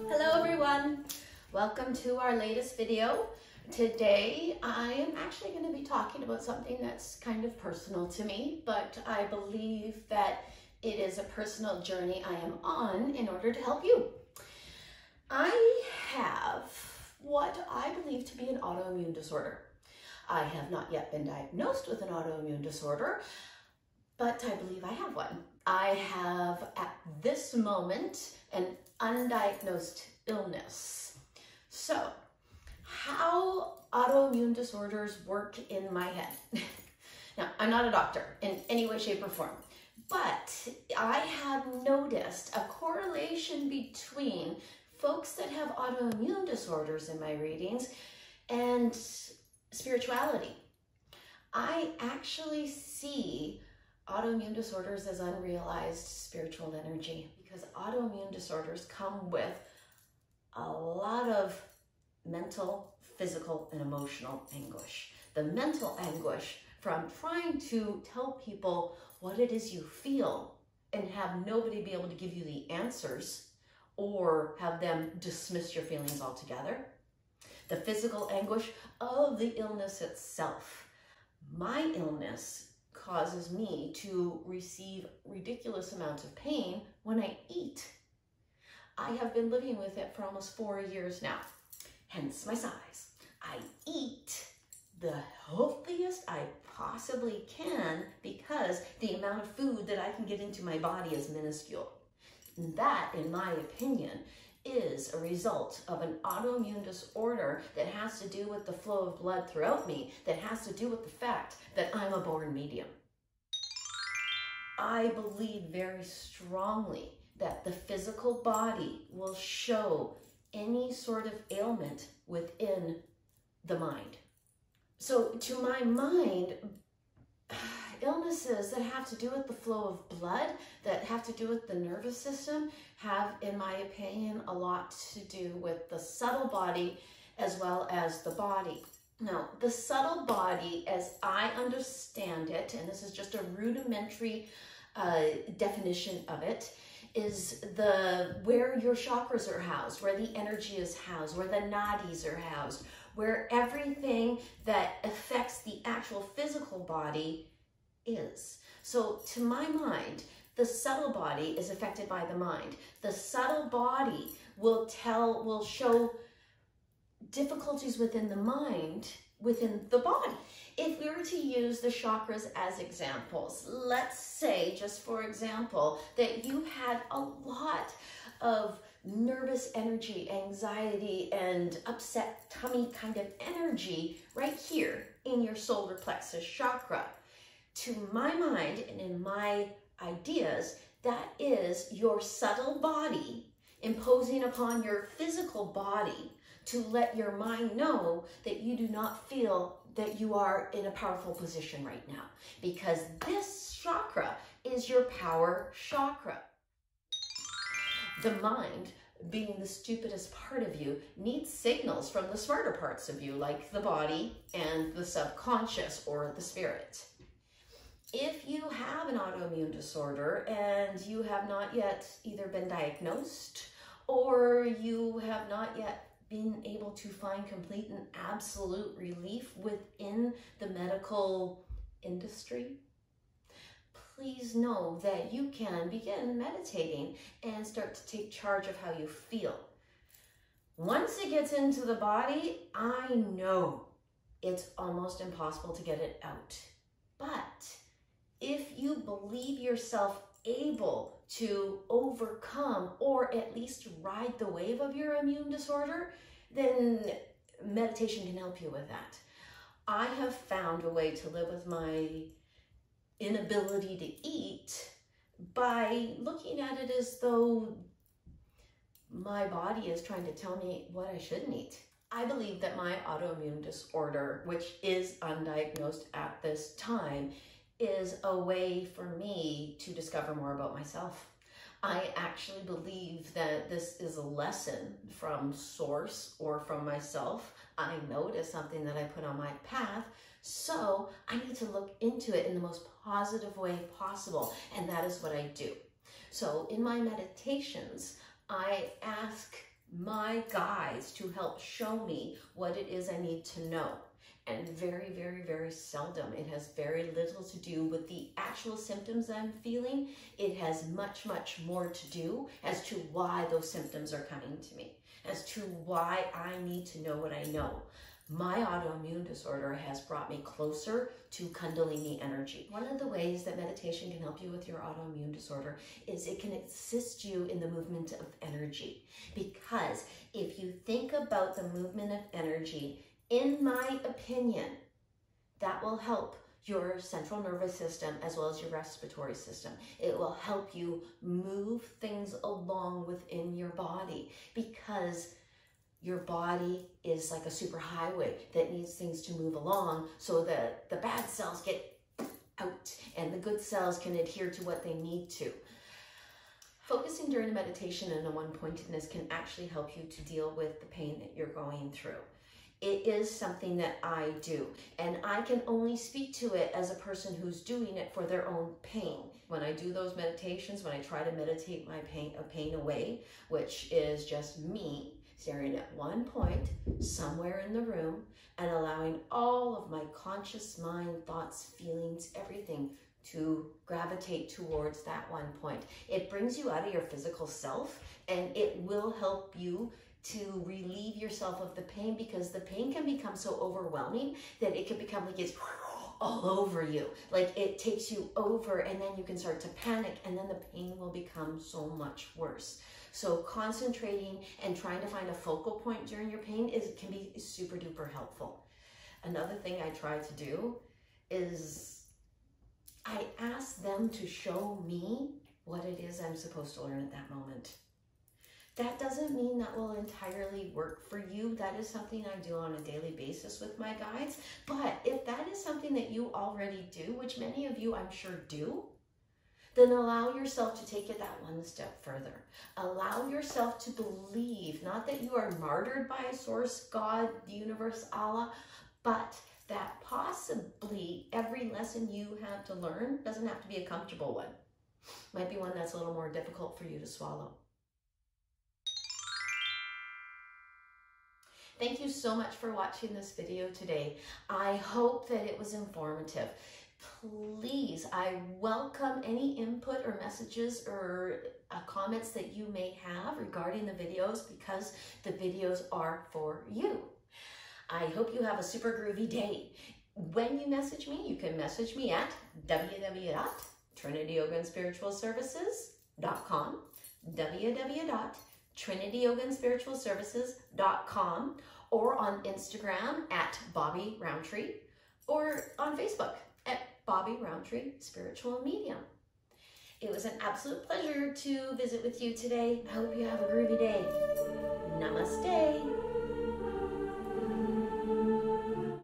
Hello everyone, welcome to our latest video. Today I am actually going to be talking about something that's kind of personal to me, but I believe that it is a personal journey I am on in order to help you. I have what I believe to be an autoimmune disorder. I have not yet been diagnosed with an autoimmune disorder, but I believe I have one. I have at this moment an undiagnosed illness. So, how autoimmune disorders work in my head. Now, I'm not a doctor in any way, shape, or form, but I have noticed a correlation between folks that have autoimmune disorders in my readings and spirituality. I actually see autoimmune disorders as unrealized spiritual energy because autoimmune disorders come with a lot of mental, physical, and emotional anguish. The mental anguish from trying to tell people what it is you feel and have nobody be able to give you the answers or have them dismiss your feelings altogether. The physical anguish of the illness itself. My illness causes me to receive ridiculous amounts of pain when I eat. I have been living with it for almost 4 years now, hence my size. I eat the healthiest I possibly can because the amount of food that I can get into my body is minuscule. And that, in my opinion, is a result of an autoimmune disorder that has to do with the flow of blood throughout me, that has to do with the fact that I'm a born medium. I believe very strongly that the physical body will show any sort of ailment within the mind. So to my mind, illnesses that have to do with the flow of blood, that have to do with the nervous system, have, in my opinion, a lot to do with the subtle body as well as the body. Now, the subtle body, as I understand it, and this is just a rudimentary definition of it, is where your chakras are housed, where the energy is housed, where the nadis are housed, where everything that affects the actual physical body is. So to my mind, the subtle body is affected by the mind. The subtle body will show difficulties within the mind, within the body. If we were to use the chakras as examples, let's say, just for example, that you had a lot of nervous energy, anxiety, and upset tummy kind of energy right here in your solar plexus chakra. To my mind and in my ideas, that is your subtle body imposing upon your physical body to let your mind know that you do not feel that you are in a powerful position right now, because this chakra is your power chakra. The mind, being the stupidest part of you, needs signals from the smarter parts of you, like the body and the subconscious or the spirit. If you have an autoimmune disorder and you have not yet either been diagnosed or you have not yet been able to find complete and absolute relief within the medical industry, please know that you can begin meditating and start to take charge of how you feel. Once it gets into the body, I know it's almost impossible to get it out. But if you believe yourself able to overcome or at least ride the wave of your immune disorder, then meditation can help you with that. I have found a way to live with my inability to eat by looking at it as though my body is trying to tell me what I shouldn't eat. I believe that my autoimmune disorder, which is undiagnosed at this time, is a way for me to discover more about myself. I actually believe that this is a lesson from source or from myself. I know it is something that I put on my path So I need to look into it in the most positive way possible, and that is what I do. So in my meditations, I ask my guides to help show me what it is I need to know. And very, very, very seldom, it has very little to do with the actual symptoms I'm feeling. It has much, much more to do as to why those symptoms are coming to me, as to why I need to know what I know. My autoimmune disorder has brought me closer to Kundalini energy. One of the ways that meditation can help you with your autoimmune disorder is it can assist you in the movement of energy. Because if you think about the movement of energy, in my opinion, that will help your central nervous system as well as your respiratory system. It will help you move things along within your body, because your body is like a superhighway that needs things to move along so that the bad cells get out and the good cells can adhere to what they need to. Focusing during a meditation and a one-pointedness can actually help you to deal with the pain that you're going through. It is something that I do, and I can only speak to it as a person who's doing it for their own pain. When I do those meditations, when I try to meditate my pain away, which is just me staring at one point somewhere in the room and allowing all of my conscious mind, thoughts, feelings, everything to gravitate towards that one point. It brings you out of your physical self, and it will help you to relieve yourself of the pain, because the pain can become so overwhelming that it can become like it's all over you. Like it takes you over, and then you can start to panic, and then the pain will become so much worse. So concentrating and trying to find a focal point during your pain can be super duper helpful. Another thing I try to do is I ask them to show me what it is I'm supposed to learn at that moment. That doesn't mean that will entirely work for you. That is something I do on a daily basis with my guides. But if that is something that you already do, which many of you I'm sure do, then allow yourself to take it that one step further. Allow yourself to believe, not that you are martyred by a source, God, the universe, Allah, but that possibly every lesson you have to learn doesn't have to be a comfortable one. Might be one that's a little more difficult for you to swallow. Thank you so much for watching this video today. I hope that it was informative. Please, I welcome any input or messages or comments that you may have regarding the videos, because the videos are for you. I hope you have a super groovy day. When you message me, you can message me at www.trinityyogaandspiritualservices.com, www.trinityyogaandspiritualservices.com, or on Instagram at Bobbi Rowntree, or on Facebook at Bobbi Rowntree Spiritual Medium. It was an absolute pleasure to visit with you today. I hope you have a groovy day. Namaste.